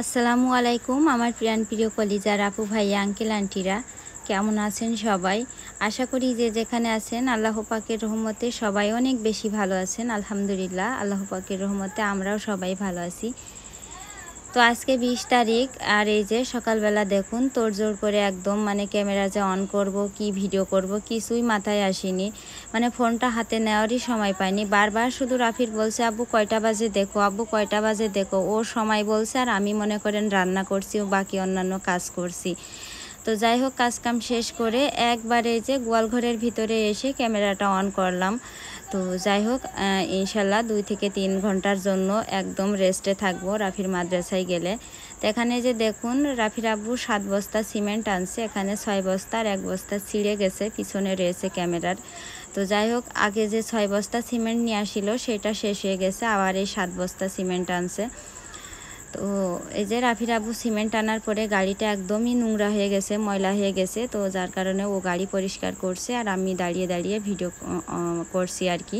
আসসালামু আলাইকুম আমার প্রিয় কলিজার আপু ভাইয়া আঙ্কেল আন্টিরা, কেমন আছেন সবাই? আশা করি যে যেখানে আছেন আল্লাহ পাকের রহমতে সবাই অনেক বেশি ভালো আছেন। আলহামদুলিল্লাহ, আল্লাহ পাকের রহমতে আমরাও সবাই ভালো আছি। তো আজকে 20 তারিখ, আর এই যে সকালবেলা দেখুন তোড়জোড় করে একদম ক্যামেরা যে অন করব কি ভিডিও করব কিছুই মাথায় আসেনি। ফোনটা হাতে নেওয়ারই সময় পাইনি। বারবার শুধু রাফির বলছে আব্বু কয়টা বাজে দেখো, আব্বু কয়টা বাজে দেখো। ও সময় বলছে আর আমি মনে করেন রান্না করছি ও বাকি অন্যান্য কাজ করছি। তো যাই হোক, কাজকাম শেষ করে একবারে যে গোয়ালঘরের ভিতরে এসে ক্যামেরাটা অন করলাম। তো যাই হোক, ইনশাল্লাহ 2 থেকে 3 ঘন্টার জন্য একদম রেস্টে থাকবো রাফির মাদ্রাসায় গেলে। তো এখানে যে দেখুন রাফির আব্বু 7 বস্তা সিমেন্ট আনছে, এখানে 6 বস্তা আর 1 বস্তা ছিঁড়ে গেছে, পিছনে রয়েছে ক্যামেরার। তো যাই হোক, আগে যে 6 বস্তা সিমেন্ট নিয়ে আসিল সেটা শেষ হয়ে গেছে, আবার এই 7 বস্তা সিমেন্ট আনছে। তো এই যে রাফির আব্বু সিমেন্ট আনার পরে গাড়িটা একদমই নোংরা হয়ে গেছে, ময়লা হয়ে গেছে। তো যার কারণে ও গাড়ি পরিষ্কার করছে আর আমি দাঁড়িয়ে দাঁড়িয়ে ভিডিও করছি আর কি।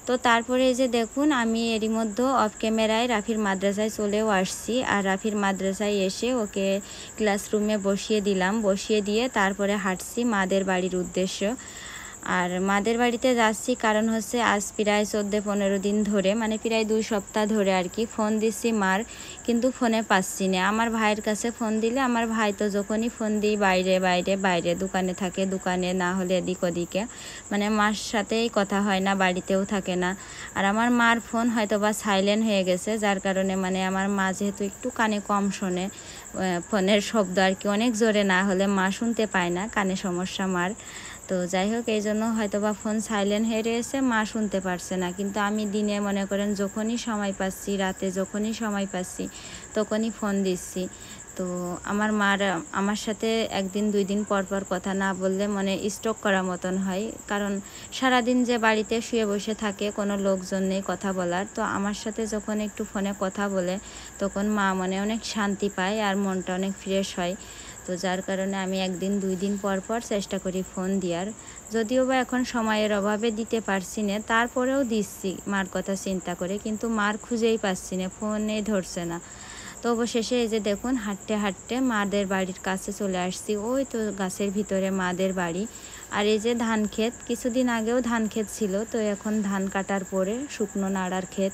তো তারপরে এই যে দেখুন আমি এরই মধ্যে অফ ক্যামেরায় রাফির মাদ্রাসায় চলেও আসছি। আর রাফির মাদ্রাসায় এসে ওকে ক্লাসরুমে বসিয়ে দিলাম, বসিয়ে দিয়ে তারপরে হাঁটছি মাদের বাড়ির উদ্দেশ্য। আর মাদের বাড়িতে যাচ্ছি কারণ হচ্ছে আজ প্রায় 14-15 দিন ধরে, প্রায় 2 সপ্তাহ ধরে আর কি ফোন দিচ্ছি মার, কিন্তু ফোনে পাচ্ছি না। আমার ভাইয়ের কাছে ফোন দিলে আমার ভাই তো যখনই ফোন দিই বাইরে বাইরে বাইরে, দোকানে থাকে, দোকানে না হলে এদিক ওদিকে, মার সাথেই কথা হয় না, বাড়িতেও থাকে না। আর আমার মার ফোন হয়তো বা সাইলেন্ট হয়ে গেছে, যার কারণে আমার মা যেহেতু একটু কানে কম শোনে, ফোনের শব্দ আর কি অনেক জোরে না হলে মা শুনতে পায় না, কানে সমস্যা মার। তো যাই হোক, এই জন্য হয়তো বা ফোন সাইলেন্ট হয়ে রয়েছে, মা শুনতে পারছে না। কিন্তু আমি দিনে মনে করেন যখনই সময় পাচ্ছি, রাতে যখনই সময় পাচ্ছি তখনই ফোন দিচ্ছি। তো আমার মার আমার সাথে 1-2 দিন পর পর কথা না বললে স্ট্রোক করার মতন হয়। কারণ সারাদিন যে বাড়িতে শুয়ে বসে থাকে, কোনো লোকজন নেই কথা বলার। তো আমার সাথে যখন একটু ফোনে কথা বলে তখন মা অনেক শান্তি পায় আর মনটা অনেক ফ্রেশ হয়। তো যার কারণে আমি 1-2 দিন পর পর চেষ্টা করি ফোন দেওয়ার। যদিও বা এখন সময়ের অভাবে দিতে পারছি না, তারপরেও দিচ্ছি মার কথা চিন্তা করে, কিন্তু মার খুঁজেই পাচ্ছি না, ফোনে ধরছে না। তো অবশেষে এই যে দেখুন হাঁটতে হাঁটতে মাদের বাড়ির কাছে চলে আসছি। ওই তো গাছের ভিতরে মাদের বাড়ি। আর এই যে ধান ক্ষেত, কিছুদিন আগেও ধান ক্ষেত ছিল, তো এখন ধান কাটার পরে শুকনো নাড়ার ক্ষেত।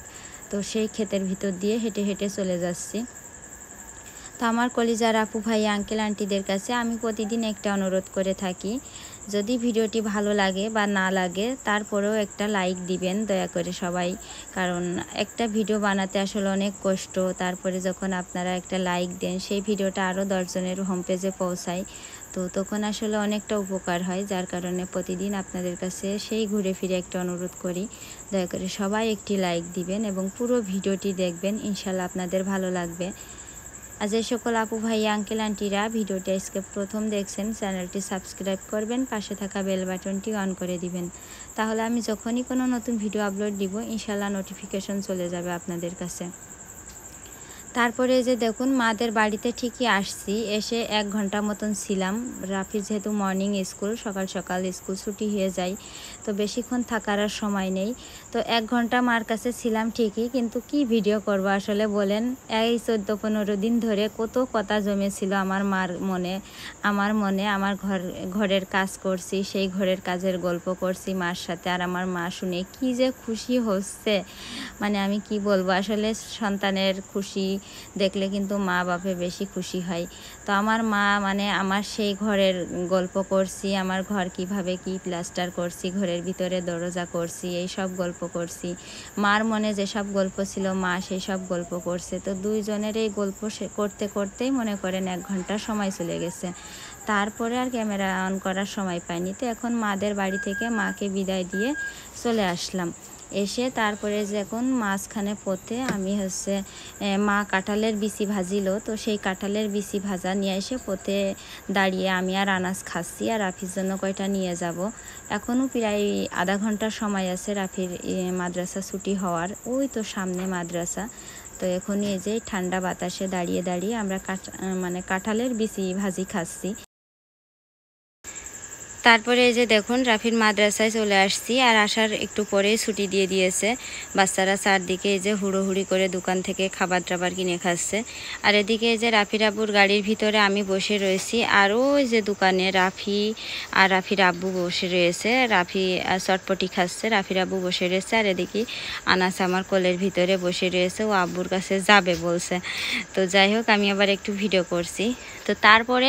তো সেই ক্ষেতের ভিতর দিয়ে হেঁটে হেঁটে চলে যাচ্ছি। তো আমার কলিজার আপু ভাই আঙ্কেল আন্টিদের কাছে আমি প্রতিদিন একটা অনুরোধ করে থাকি, যদি ভিডিওটি ভালো লাগে বা না লাগে তারপরেও একটা লাইক দিবেন দয়া করে সবাই। কারণ একটা ভিডিও বানাতে আসলে অনেক কষ্ট, তারপরে যখন আপনারা একটা লাইক দেন সেই ভিডিওটা আরও 10 জনের হোম পেজে পৌঁছায়। তো তখন আসলে অনেকটা উপকার হয়, যার কারণে প্রতিদিন আপনাদের কাছে সেই ঘুরে ফিরে একটা অনুরোধ করি, দয়া করে সবাই একটি লাইক দিবেন এবং পুরো ভিডিওটি দেখবেন, ইনশাল্লাহ আপনাদের ভালো লাগবে। আর যে সকল আপু ভাই আঙ্কেল আন্টিরা ভিডিওটি আজকে প্রথম দেখছেন, চ্যানেলটি সাবস্ক্রাইব করবেন, পাশে থাকা বেল বাটনটি অন করে দিবেন। তাহলে আমি যখনই কোনো নতুন ভিডিও আপলোড দিব ইনশাল্লাহ নোটিফিকেশন চলে যাবে আপনাদের কাছে। তারপরে যে দেখুন মাদের বাড়িতে ঠিকই আসছি, এসে 1 ঘন্টা মতন ছিলাম। রাফি যেহেতু মর্নিং স্কুল, সকাল সকাল স্কুল ছুটি হয়ে যায়, তো বেশিক্ষণ থাকার আর সময় নেই। তো 1 ঘন্টা মার কাছে ছিলাম ঠিকই, কিন্তু কি ভিডিও করব আসলে বলেন। এই 14-15 দিন ধরে কত কথা জমেছিল আমার মার মনে, আমার ঘরের কাজ করছি, সেই ঘরের কাজের গল্প করছি মার সাথে। আর আমার মা শুনে কি যে খুশি হচ্ছে, আমি কি বলবো, আসলে সন্তানের খুশি দেখলে কিন্তু মা বাপে বেশি খুশি হয়। তো আমার মা আমার সেই ঘরের গল্প করছি, আমার ঘর কিভাবে কি প্লাস্টার করছি, ঘরের ভিতরে দরজা করছি, এই সব গল্প করছি। মার মনে যেসব গল্প ছিল মা সেই সব গল্প করছে। তো দুইজনের এই গল্প করতে করতেই মনে করেন 1 ঘন্টা সময় চলে গেছে। তারপরে আর ক্যামেরা অন করার সময় পাইনি। তো এখন মাদের বাড়ি থেকে মাকে বিদায় দিয়ে চলে আসলাম। এসে তারপরে যখন মাঝখানে পথে আমি মা কাঁঠালের বিচি ভাজিল, তো সেই কাঁঠালের বিচি ভাজা নিয়ে এসে পথে দাঁড়িয়ে আমি আর আনাজ খাচ্ছি, আর রাফির জন্য কয়টা নিয়ে যাব। এখনও প্রায় আধা ঘন্টার সময় আছে রাফির মাদ্রাসা ছুটি হওয়ার, ওই তো সামনে মাদ্রাসা। তো এখনই এই যে ঠান্ডা বাতাসে দাঁড়িয়ে দাঁড়িয়ে আমরা কাঁঠালের বিচি ভাজি খাচ্ছি। তারপরে এই যে দেখুন রাফির মাদ্রাসায় চলে আসছি, আর আসার একটু পরেই ছুটি দিয়ে দিয়েছে। বাচ্চারা চারদিকে এই যে হুড়োহুড়ি করে দোকান থেকে খাবার টাবার কিনে খাচ্ছে। আর এদিকে এই যে রাফির আব্বুর গাড়ির ভিতরে আমি বসে রয়েছি, আর ওই যে দোকানে রাফি আর রাফির আব্বু বসে রয়েছে। রাফি চটপটি খাচ্ছে, রাফির আব্বু বসে রয়েছে, আর এদিকে আনাস আমার কোলের ভিতরে বসে রয়েছে, ও আব্বুর কাছে যাবে বলছে। তো যাই হোক, আমি আবার একটু ভিডিও করছি। তো তারপরে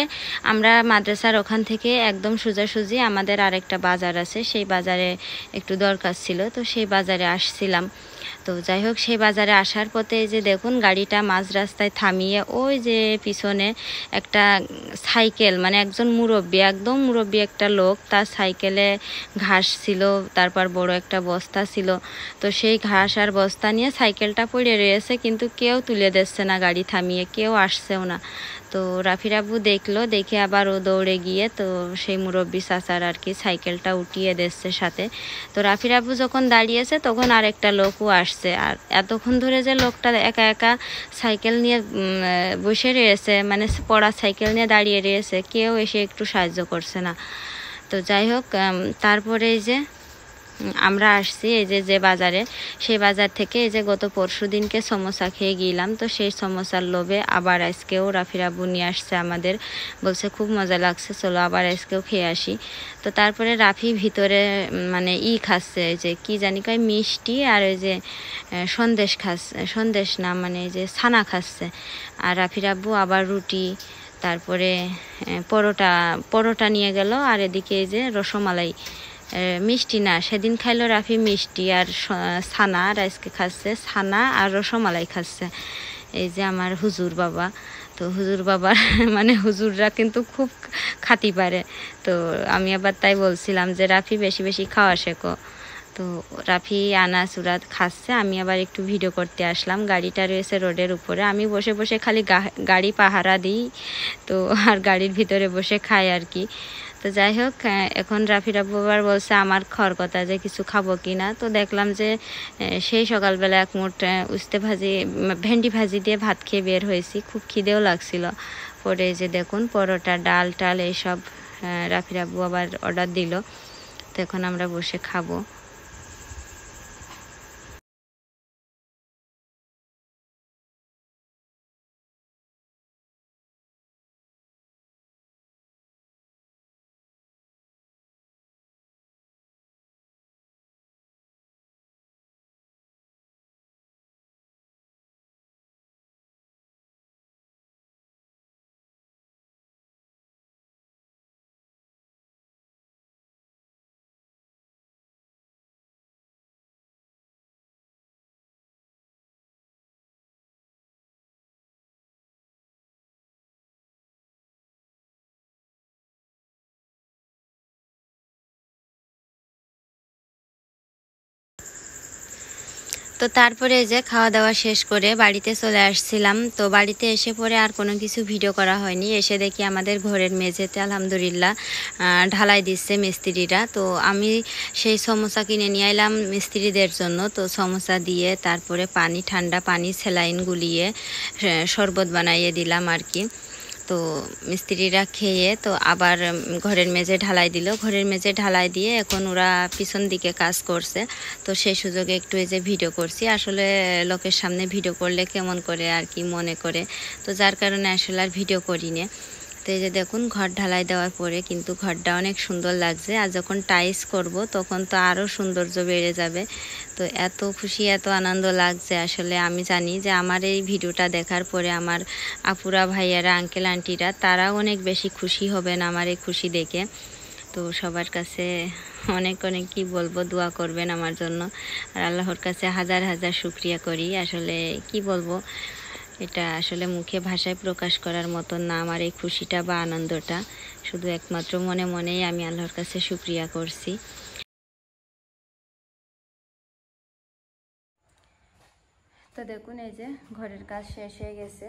আমরা মাদ্রাসার ওখান থেকে একদম সোজাসুজি আমাদের আরেকটা বাজার আছে, সেই বাজারে একটু দরকার ছিল, তো সেই বাজারে আসছিলাম। তো যাই হোক, সেই বাজারে আসার পথে এই যে দেখুন গাড়িটা মাঝ রাস্তায় থামিয়ে ওই যে পিছনে একটা সাইকেল, মানে একজন মুরব্বী, একদম মুরব্বী একটা লোক, তার সাইকেলে ঘাস ছিল, তারপর বড় একটা বস্তা ছিল। তো সেই ঘাস আর বস্তা নিয়ে সাইকেলটা পড়ে রয়েছে, কিন্তু কেউ তুলে দিচ্ছে না, গাড়ি থামিয়ে কেউ আসছেও না। তো রাফির আব্বু দেখলো, দেখে আবার ও দৌড়ে গিয়ে তো সেই মুরব্বী চাচার আর কি সাইকেলটা উঠিয়ে দিচ্ছে সাথে। তো রাফির আব্বু যখন দাঁড়িয়েছে তখন আর একটা লোকও আসছে, আর এতক্ষণ ধরে যে লোকটা একা একা সাইকেল নিয়ে বসে রয়েছে, মানে পড়া সাইকেল নিয়ে দাঁড়িয়ে রয়েছে, কেউ এসে একটু সাহায্য করছে না। তো যাই হোক, তারপরে এই যে আমরা আসছি এই যে বাজারে, সেই বাজার থেকে এই যে গত পরশু দিনকে সমোসা খেয়ে গেলাম, তো সেই সমোসার লোভে আবার আজকেও রাফির আব্বু নিয়ে আসছে আমাদের, বলছে খুব মজা লাগছে, চলো আবার আজকেও খেয়ে আসি। তো তারপরে রাফি ভিতরে মানে খাচ্ছে, এই যে কি জানি কয় মিষ্টি, আর ওই যে সন্দেশ খাচ্ছে, সন্দেশ না মানে এই যে ছানা খাচ্ছে। আর রাফির আব্বু আবার রুটি, তারপরে পরোটা নিয়ে গেল, আর এদিকে এই যে রসমালাই, মিষ্টি না, সেদিন খাইলো রাফি মিষ্টি আর ছানা, আর আজকে খাচ্ছে ছানা আর রসমালাই খাচ্ছে। এই যে আমার হুজুর বাবা, তো হুজুর বাবার মানে হুজুররা কিন্তু খুব খাতি পারে। তো আমি আবার তাই বলছিলাম যে রাফি বেশি বেশি খাওয়া শেখো। তো রাফি আনাস ওরা খাচ্ছে, আমি আবার একটু ভিডিও করতে আসলাম। গাড়িটা রয়েছে রোডের উপরে, আমি বসে বসে খালি গাড়ি পাহারা দিই, তো আর গাড়ির ভিতরে বসে খাই আর কি। তো যাই হোক, এখন রাফির আব্বু আবার বলছে আমার খাওয়ার কথা, যে কিছু খাবো কি না। তো দেখলাম যে সেই সকালবেলা এক মুঠ উস্তে ভাজি, ভেন্ডি ভাজি দিয়ে ভাত খেয়ে বের হয়েছি, খুব খিদেও লাগছিল। পরে যে দেখুন পরোটা, ডাল টাল এইসব রাফির আব্বু আবার অর্ডার দিল, তো এখন আমরা বসে খাবো। তো তারপরে যে খাওয়া দাওয়া শেষ করে বাড়িতে চলে আসছিলাম। তো বাড়িতে এসে পরে আর কোনো কিছু ভিডিও করা হয়নি। এসে দেখি আমাদের ঘরের মেঝেতে আলহামদুলিল্লাহ ঢালাই দিচ্ছে মিস্ত্রিরা। তো আমি সেই সমোসা কিনে নিয়ে এলাম মিস্ত্রিদের জন্য। তো সমোসা দিয়ে তারপরে ঠান্ডা পানি স্যালাইন গুলিয়ে শরবত বানাইয়ে দিলাম আর কি। তো মিস্ত্রিরা খেয়ে তো আবার ঘরের মেঝে ঢালাই দিল, ঘরের মেঝে ঢালাই দিয়ে এখন ওরা পিছন দিকে কাজ করছে। তো সেই সুযোগে একটু এই যে ভিডিও করছি। আসলে লোকের সামনে ভিডিও করলে কেমন করে আর কি মনে করে, তো যার কারণে আসলে আর ভিডিও করি না। তো এই যে দেখুন ঘর ঢালাই দেওয়ার পরে কিন্তু ঘরটা অনেক সুন্দর লাগছে, আর যখন টাইলস করব তখন তো আরও সৌন্দর্য বেড়ে যাবে। তো এত খুশি, এত আনন্দ লাগছে। আসলে আমি জানি যে আমার এই ভিডিওটা দেখার পরে আমার আপুরা, ভাইয়ারা, আঙ্কেল আন্টিরা তারাও অনেক বেশি খুশি হবেন আমার এই খুশি দেখে। তো সবার কাছে অনেক অনেক কি বলবো, দোয়া করবেন আমার জন্য। আর আল্লাহর কাছে হাজার হাজার শুকরিয়া করি। আসলে কি বলবো, এটা আসলে মুখে ভাষায় প্রকাশ করার মতন না আমার এই খুশিটা বা আনন্দটা। শুধু একমাত্র মনে মনেই আমি আল্লাহর কাছে শুকরিয়া করছি। তো দেখুন এই যে ঘরের কাজ শেষ হয়ে গেছে,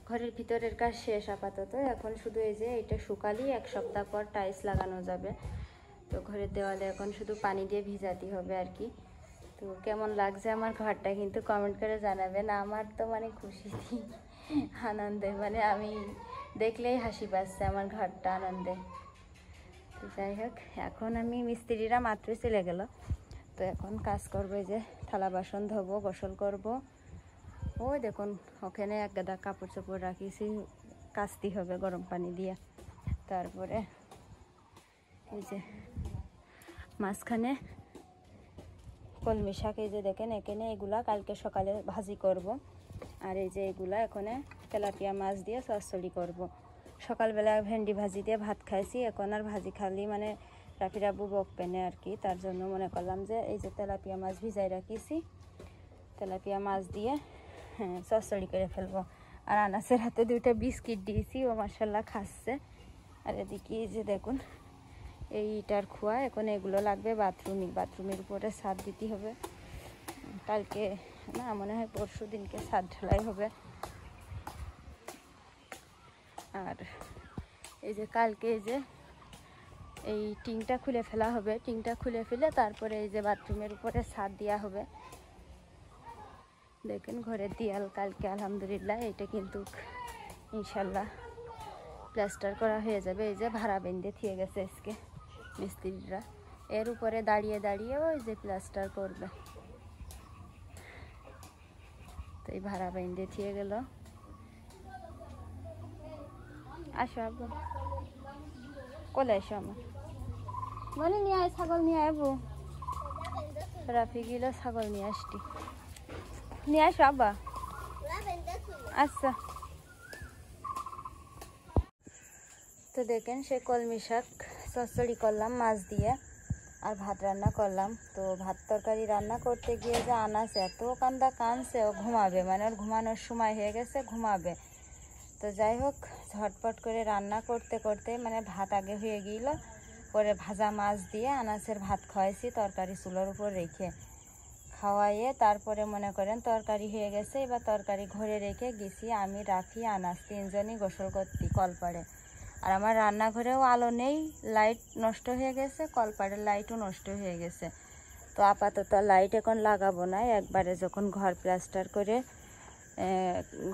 ঘরের ভিতরের কাজ শেষ আপাতত। এখন শুধু এই যে এটা শুকালেই এক সপ্তাহ পর টাইলস লাগানো যাবে। তো ঘরের দেওয়ালে এখন শুধু পানি দিয়ে ভিজাতে হবে আর কি। তো কেমন লাগছে আমার ঘরটা কিন্তু কমেন্ট করে জানাবেন। আমার তো মানে খুশি আনন্দে, মানে আমি দেখলেই হাসি পাচ্ছে আমার ঘরটা আনন্দে। তো যাই হোক, এখন আমি মিস্ত্রিরা মাত্রই চলে গেল, তো এখন কাজ করবো, এই যে থালা বাসন ধোবো, গোসল করব। ওই দেখুন ওখানে এক গাদা কাপড় চোপড় রাখিছি, কাচতে হবে গরম পানি দিয়ে। তারপরে এই যে মাঝখানে কলমি শাক, এই যে দেখেন এখানে এগুলা কালকে সকালে ভাজি করব। আর এই যে এগুলা এখানে তেলাপিয়া মাছ দিয়ে চচ্চড়ি করব। সকালবেলা ভেন্ডি ভাজি দিয়ে ভাত খাইছি, এখন আর ভাজি খালি মানে রাফির আব্বু বকবে না আর কি, তার জন্য মনে করলাম যে এই যে তেলাপিয়া মাছ ভিজাই রাখিছি, তেলাপিয়া মাছ দিয়ে চচ্চড়ি করে ফেলবো। আর আনাসের হাতে 2টা বিস্কিট দিয়েছি, ও মাশাল্লাহ খাচ্ছে। আর এদিকে এই যে দেখুন এইটার খোয়া, এখন এগুলো লাগবে বাথরুমের উপরে ছাদ দিতে হবে। কালকে না, মনে হয় পরশু দিনকে ছাদ ঢালাই হবে। আর এই যে কালকে এই যে এই টিনটা খুলে ফেলা হবে, টিনটা খুলে ফেলে তারপরে এই যে বাথরুমের উপরে ছাদ দেওয়া হবে। দেখেন ঘরের দেয়াল কালকে আলহামদুলিল্লাহ এটা কিন্তু ইনশাল্লাহ প্লাস্টার করা হয়ে যাবে। এই যে ভাড়া বেঁধে থিয়ে গেছে আজকে মিস্ত্রিরা, এর উপরে দাঁড়িয়ে দাঁড়িয়ে ওই যে প্লাস্টার করবে। তো এই ভাড়া বেঁধে থিয়ে গেল। আসো আবু, কোলে এসো আমার, বলে নিয়ে আয়, ছাগল নিয়ে আবু। রাফি গেল ছাগল নিয়ে আসটি, নিয়ে আসো আব্বা। আচ্ছা, তো দেখেন সে কলমি শাক চচ্চড়ি করলাম মাছ দিয়ে, আর ভাত রান্না করলাম। তো ভাত তরকারি রান্না করতে গিয়ে যে আনাস এত কান্দা কানছে, ও ঘুমাবে, মানে ওর ঘুমানোর সময় হয়ে গেছে, ঘুমাবে। তো যাই হোক ঝটপট করে রান্না করতে করতে মানে ভাত আগে হয়ে গেল, পরে ভাজা মাছ দিয়ে আনাসের ভাত খাওয়াইছি তরকারি চুলোর উপর রেখে, খাওয়াইয়ে তারপরে মনে করেন তরকারি হয়ে গেছে। এবার তরকারি ঘরে রেখে গেছি আমি, রাফি, আনাস 3জনই গোসল করতে কলপাড়ে। আর আমার রান্নাঘরেও আলো নেই, লাইট নষ্ট হয়ে গেছে, কলপাড়ের লাইটও নষ্ট হয়ে গেছে। তো আপাতত লাইট এখন লাগাবো না, একবারে যখন ঘর প্লাস্টার করে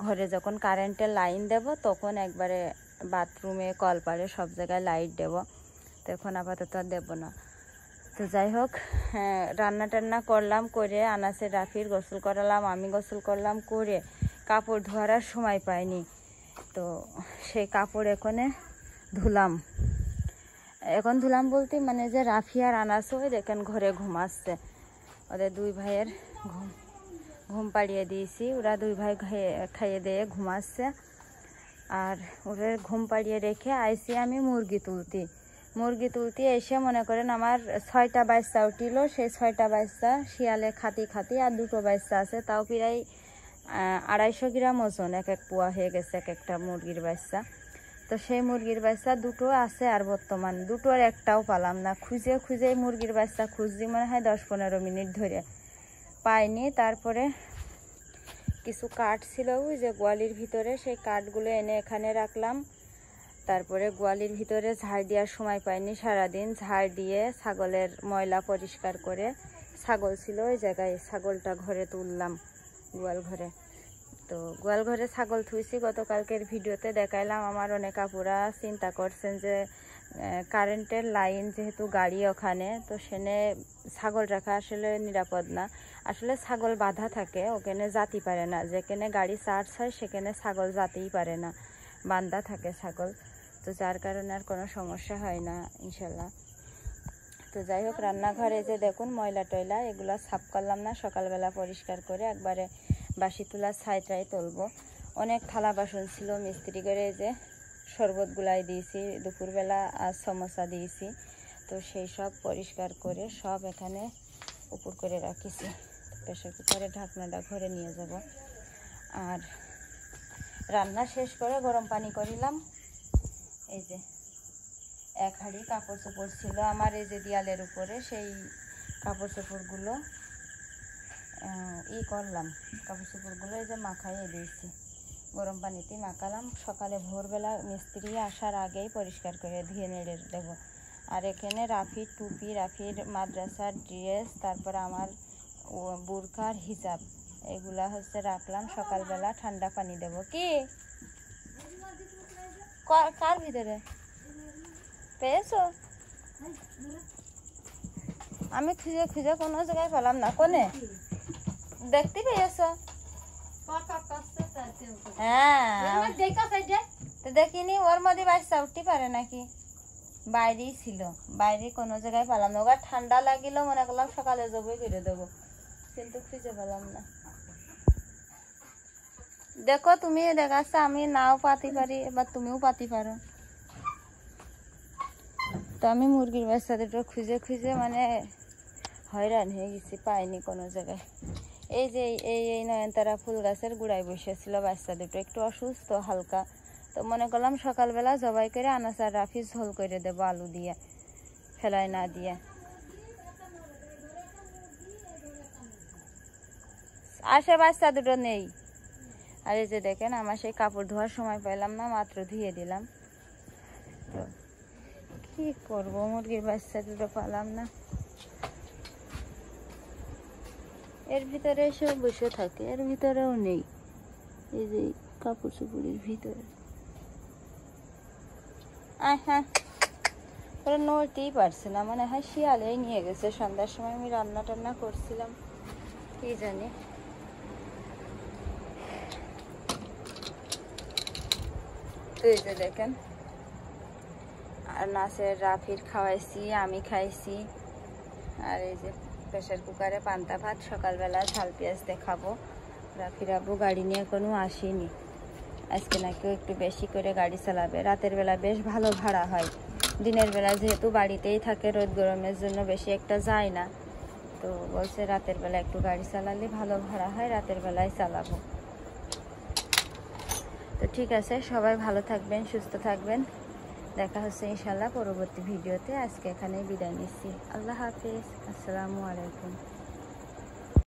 ঘরে যখন কারেন্টের লাইন দেব তখন একবারে বাথরুমে কলপাড়ে সব জায়গায় লাইট দেব, তো এখন আপাতত আর দেবো না। তো যাই হোক রান্না টান্না করলাম, করে আনাসের রাফির গোসল করালাম, আমি গোসল করলাম, করে কাপড় ধোয়ার আর সময় পাইনি। তো সেই কাপড় এখানে ধুলাম, এখন ধুলাম বলতে মানে যে রাফি আর আনাস ওই দেখেন ঘরে ঘুমাচ্ছে, ওদের 2 ভাইয়ের ঘুম পাড়িয়ে দিয়েছি, ওরা 2 ভাই খাইয়ে দিয়ে ঘুমাচ্ছে। আর ওদের ঘুম পাড়িয়ে রেখে আইসি আমি মুরগি তুলতে এসে মনে করেন আমার 6টা বাচ্চা উঠিল, সেই 6টা বাচ্চা শিয়ালে খাতি আর 2টো বাচ্চা আছে, তাও প্রায় 250 গ্রাম ওজন, এক পোয়া হয়ে গেছে এক একটা মুরগির বাচ্চা। তো সেই মুরগির বাচ্চা 2টো আছে, আর বর্তমান 2টোর একটাও পালাম না, খুঁজে মুরগির বাচ্চা খুঁজছি মনে হয় 10-15 মিনিট ধরে, পাইনি। তারপরে কিছু কাঠ ছিল ওই যে গোয়ালির ভিতরে, সেই কাঠগুলো এনে এখানে রাখলাম। তারপরে গোয়ালির ভিতরে ঝাড় দেওয়ার সময় পাইনি, সারাদিন ঝাড় দিয়ে ছাগলের ময়লা পরিষ্কার করে, ছাগল ছিল ওই জায়গায়, ছাগলটা ঘরে তুললাম গোয়াল ঘরে। তো গোয়াল ঘরে ছাগল থুইছি, গতকালকের ভিডিওতে দেখাইলাম। আমার অনেক আপুরা চিন্তা করছেন যে কারেন্টের লাইন যেহেতু গাড়ি ওখানে, তো সেনে ছাগল রাখা আসলে নিরাপদ না। আসলে ছাগল বাঁধা থাকে, ওখানে জাতি পারে না, যেখানে গাড়ি চার্জ হয় সেখানে ছাগল জাতেই পারে না, বান্ধা থাকে ছাগল। তো যার কারণে আর কোনো সমস্যা হয় না ইনশাল্লাহ। তো যাই হোক রান্নাঘরে যে দেখুন ময়লা টয়লা এগুলো সাফ করলাম না, সকালবেলা পরিষ্কার করে একবারে বাসি তুলা ছাইটাই তুলবো। অনেক থালা বাসন ছিল, মিস্ত্রি করে যে শরবত গুলাই দিয়েছি দুপুরবেলা, আর সমোসা দিয়েছি, তো সেই সব পরিষ্কার করে সব এখানে উপর করে রাখিছি। প্রেসার কুকারে ঢাকনাটা ঘরে নিয়ে যাব। আর রান্না শেষ করে গরম পানি করিলাম। এই যে 1 হাঁড়ি কাপড় চোপড় ছিল আমার এই যে দেয়ালের উপরে, সেই কাপড় চোপড়গুলো করলাম, কাপড় চোপড়গুলো এই যে মাখাইয়ে দিয়েছি, গরম পানিতে মাখালাম। সকালে ভোরবেলা মিস্ত্রি আসার আগেই পরিষ্কার করে ধুয়ে নেড়ে দেবো। আর এখানে রাফির টুপি, রাফির মাদ্রাসার ড্রেস, তারপর আমার বুরখার হিজাব, এগুলা হচ্ছে রাখলাম। সকালবেলা ঠান্ডা পানি দেবো। কি কার ভিতরে পেয়েছো? আমি খুঁজে খুঁজে কোনো জায়গায় পেলাম না। কোনে দেখতে পেয়েছ? হ্যাঁ তো দেখিনি, ওর মধ্যে বাচ্চা উঠতে পারে নাকি? বাইরেই ছিল, বাইরে কোনো জায়গায় পেলাম না। ওরা ঠান্ডা লাগিল, মনে করলাম সকালে যাবো করে দেবো, কিন্তু খুঁজে পেলাম না। দেখো তুমি দেখাচ্ছ, আমি নাও পাতি পারি, এবার তুমিও পাতি পারো। তো আমি মুরগির বাচ্চা দুটো খুঁজে খুঁজে মানে হয়রান হয়ে গেছি, পাইনি কোনো জায়গায়। এই যে এই নয়নতারা ফুল গাছের গোড়ায় বসেছিল বাচ্চা দুটো, একটু অসুস্থ হালকা। তো মনে করলাম সকালবেলা জবাই করে আনাচার রাফি ঝোল করে দেবো আলু দিয়ে, ফেলাই না দিয়ে। আর সে বাচ্চা দুটো নেই। আর এই যে দেখেন, আমার সেই কাপড় ধোয়ার সময় পেলাম না, মাত্র ধুয়ে দিলাম। তো কি করবো, মুরগির বাচ্চা দুটো পেলাম না। এর ভিতরে এসে বসে থাকে, এর ভিতরেও নেই। এই যে কাপড় চোপড়ের ভিতরে হ্যাঁ, ওরা নড়তেই পারছে না, মনে হয় শিয়ালেই নিয়ে গেছে। সন্ধ্যার সময় আমি রান্না টান্না করছিলাম, কি জানি। তো এই যে দেখেন, আর নাচের রাফির খাওয়াইছি, আমি খাইছি। আর এই যে প্রেশার কুকারে পান্তা ভাত, সকালবেলা ঝাল পেঁয়াজ দেখাবো। রাফির আব্বু গাড়ি নিয়ে কোনো আসেনি, আজকে নাকি একটু বেশি করে গাড়ি চালাবে। রাতের বেলা বেশ ভালো ভাড়া হয়, দিনের বেলা যেহেতু বাড়িতেই থাকে, রোদ গরমের জন্য বেশি একটা যায় না। তো বলছে রাতের বেলা একটু গাড়ি চালালে ভালো ভাড়া হয়, রাতের বেলায় চালাবো। তো ঠিক আছে, সবাই ভালো থাকবেন, সুস্থ থাকবেন। দেখা হচ্ছে ইনশাল্লাহ পরবর্তী ভিডিওতে। আজকে এখানেই বিদায় নিচ্ছি। আল্লাহ হাফিজ, আসসালামু আলাইকুম।